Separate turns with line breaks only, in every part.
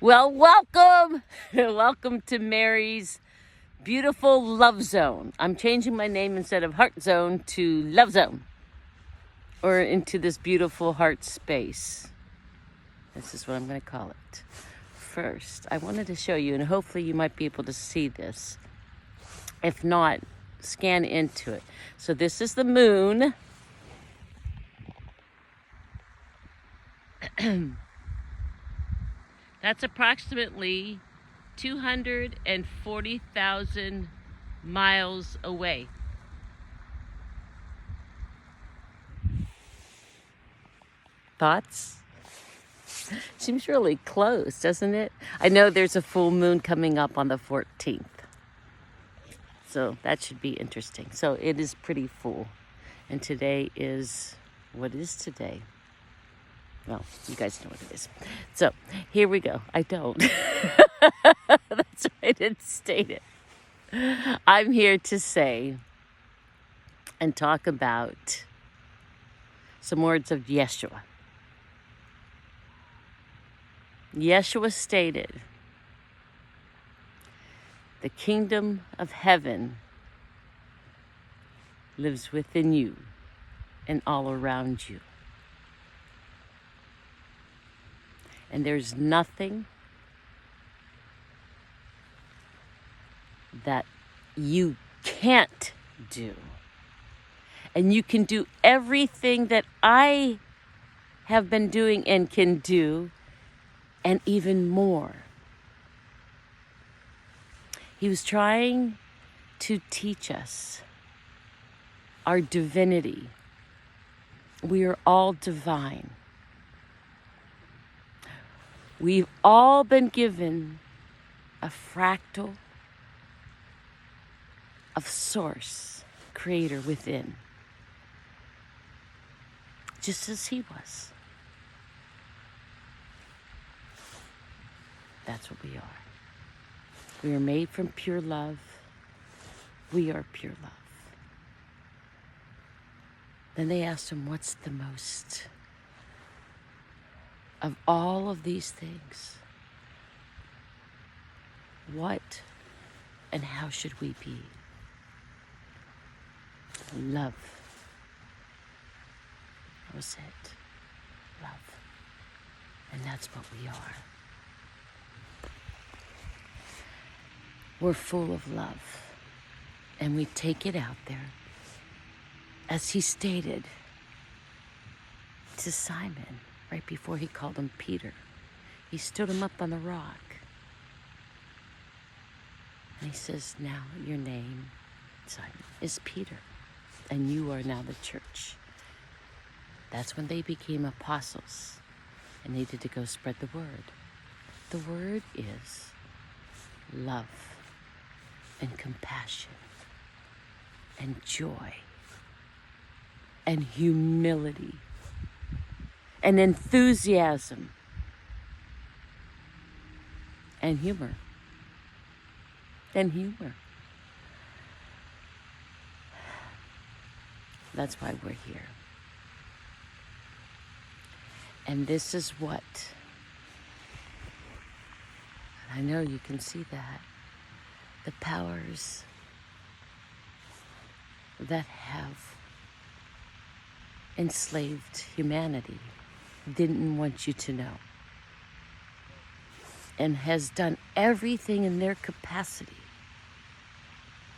Well, welcome. Welcome to Mary's beautiful Love Zone. I'm changing my name instead of Heart Zone to Love Zone, or into this beautiful heart space. This is what I'm going to call it. First, I wanted to show you, and hopefully you might be able to see this. If not, scan into it. So this is the moon. That's approximately 240,000 miles away. Thoughts? Seems really close, doesn't it? I know there's a full moon coming up on the 14th. So that should be interesting. So it is pretty full. And today is, what is today? Well, you guys know what it is. So here we go. I don't. That's why I didn't state it. I'm here to say and talk about some words of Yeshua. Yeshua stated, "The kingdom of heaven lives within you and all around you. And there's nothing that you can't do. And you can do everything that I have been doing and can do, and even more." He was trying to teach us our divinity. We are all divine. We've all been given a fractal of source, creator within, just as he was. That's what we are. We are made from pure love. We are pure love. Then they asked him, what's the most of all of these things? What and how should we be? Love. That was it. Love. And that's what we are. We're full of love. And we take it out there. As he stated to Simon right before he called him Peter. He stood him up on the rock. And he says, now your name, Simon, is Peter. And you are now the church. That's when they became apostles and needed to go spread the word. The word is love and compassion and joy and humility and enthusiasm and humor. And humor. That's why we're here. And this is what, I know you can see that, the powers that have enslaved humanity didn't want you to know, and has done everything in their capacity.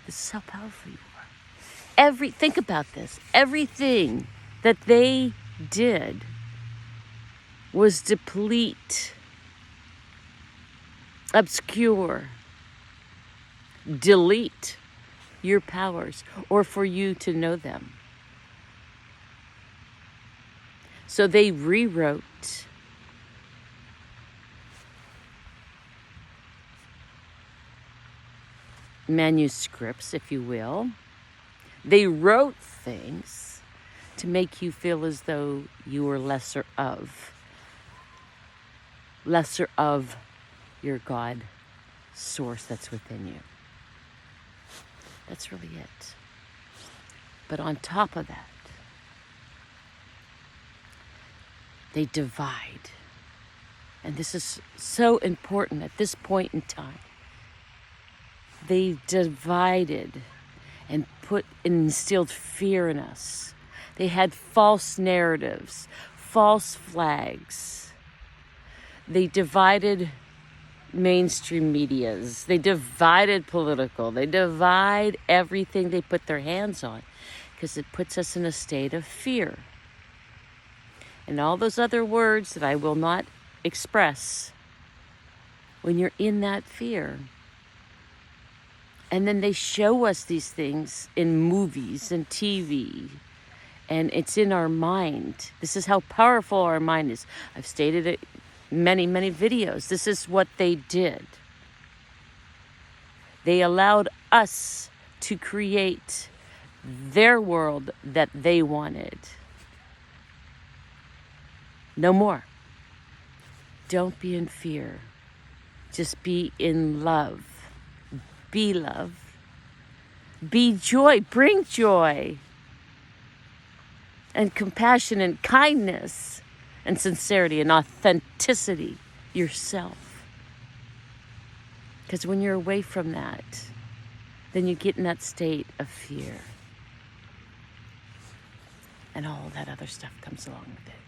This is how powerful you are. Think about this. Everything that they did was deplete, obscure, delete your powers, or for you to know them. So they rewrote manuscripts, if you will. They wrote things to make you feel as though you were lesser of your God source that's within you. That's really it. But on top of that, they divide. And this is so important at this point in time. They divided and instilled fear in us. They had false narratives, false flags. They divided mainstream medias. They divided political. They divide everything they put their hands on because it puts us in a state of fear. And all those other words that I will not express when you're in that fear. And then they show us these things in movies and TV, and it's in our mind. This is how powerful our mind is. I've stated it many, many videos. This is what they did. They allowed us to create their world that they wanted. No more. Don't be in fear. Just be in love. Be love. Be joy. Bring joy. And compassion and kindness and sincerity and authenticity yourself. Because when you're away from that, then you get in that state of fear. And all that other stuff comes along with it.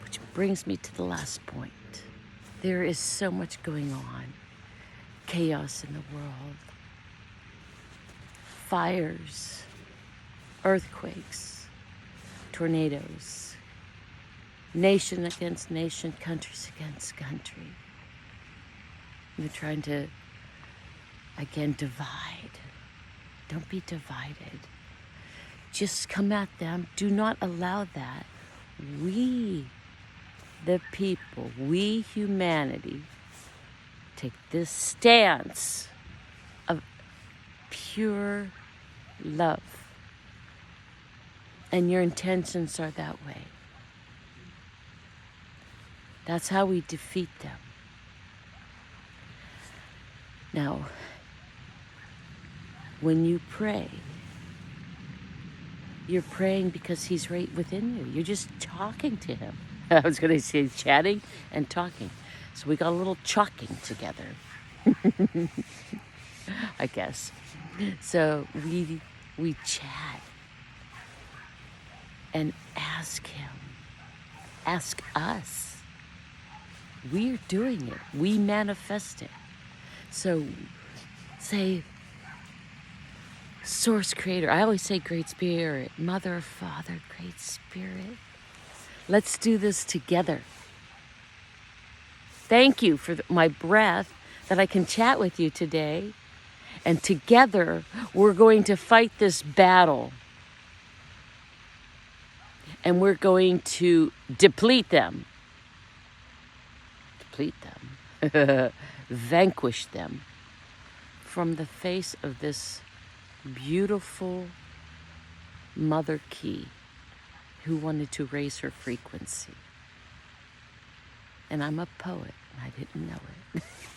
Which brings me to the last point. There is so much going on. Chaos in the world. Fires. Earthquakes. Tornadoes. Nation against nation. Countries against country. They're trying to, again, divide. Don't be divided. Just come at them. Do not allow that. We, the people, we, humanity, take this stance of pure love. And your intentions are that way. That's how we defeat them. Now, when you pray, you're praying because he's right within you. You're just talking to him. I was going to say chatting and talking. So we got a little chalking together, I guess. So we chat and ask him. Ask us. We're doing it. We manifest it. So say, Source Creator. I always say Great Spirit, Mother, Father, Great Spirit. Let's do this together. Thank you for my breath that I can chat with you today. And together, we're going to fight this battle. And we're going to deplete them. Deplete them. Vanquish them from the face of this beautiful mother key who wanted to raise her frequency. And I'm a poet, and I didn't know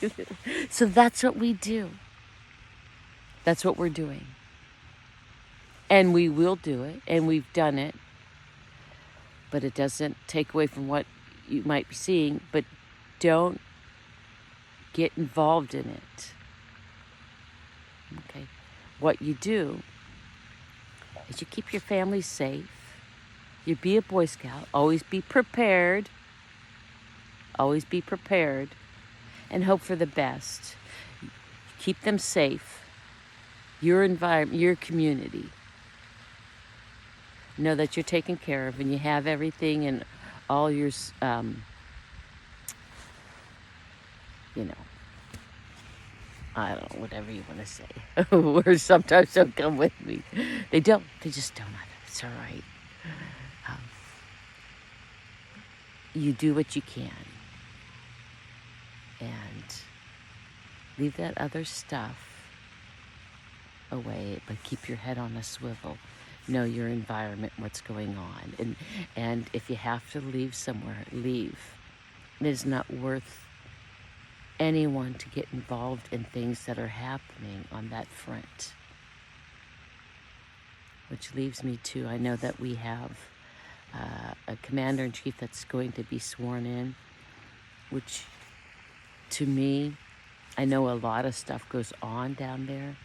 it. So that's what we do. That's what we're doing. And we will do it, and we've done it. But it doesn't take away from what you might be seeing, but don't get involved in it. Okay? What you do is you keep your family safe. You be a Boy Scout. Always be prepared. Always be prepared. And hope for the best. Keep them safe. Your environment, your community. Know that you're taken care of and you have everything and all your, I don't know, whatever you want to say. Words sometimes don't come with me. They don't. They just don't. It's all right. You do what you can. And leave that other stuff away, but keep your head on a swivel. Know your environment, what's going on. And if you have to leave somewhere, leave. It is not worth anyone to get involved in things that are happening on that front. Which leaves me to, I know that we have a commander-in-chief that's going to be sworn in. which to me, I know a lot of stuff goes on down there,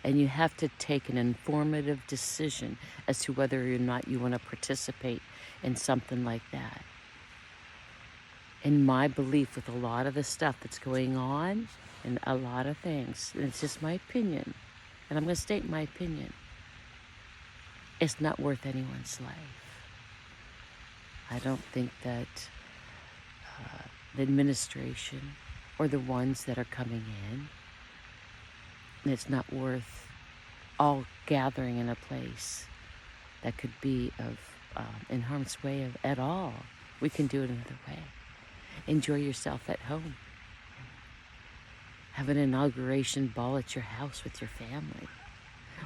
and you have to take an informative decision as to whether or not you want to participate in something like that. In my belief with a lot of the stuff that's going on and a lot of things, and it's just my opinion, and I'm going to state my opinion, it's not worth anyone's life. I don't think that the administration or the ones that are coming in, and it's not worth all gathering in a place that could be of in harm's way at all. We can do it another way. Enjoy yourself at home. Have an inauguration ball at your house with your family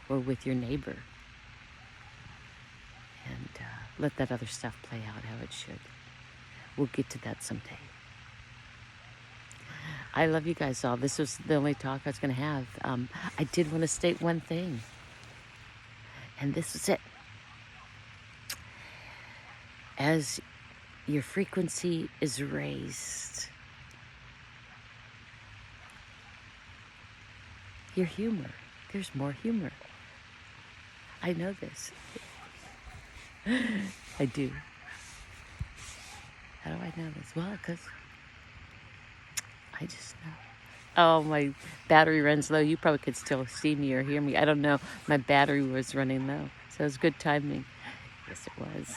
or with your neighbor. And let that other stuff play out how it should. We'll get to that someday. I love you guys all. This was the only talk I was going to have. I did want to state one thing. And this is it. As your frequency is raised, your humor, there's more humor. I know this. I do. How do I know this? Well, because I just know. Oh, my battery runs low. You probably could still see me or hear me. I don't know. My battery was running low. So it was good timing. Yes, it was.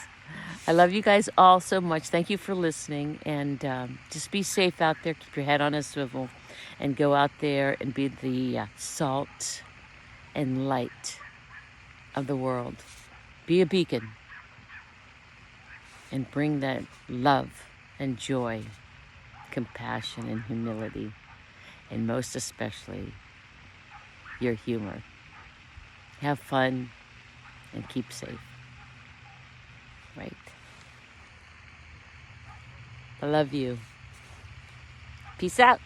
I love you guys all so much. Thank you for listening. And just be safe out there. Keep your head on a swivel. And go out there and be the salt and light of the world. Be a beacon. And bring that love and joy, compassion and humility, and most especially, your humor. Have fun and keep safe. Right? I love you. Peace out.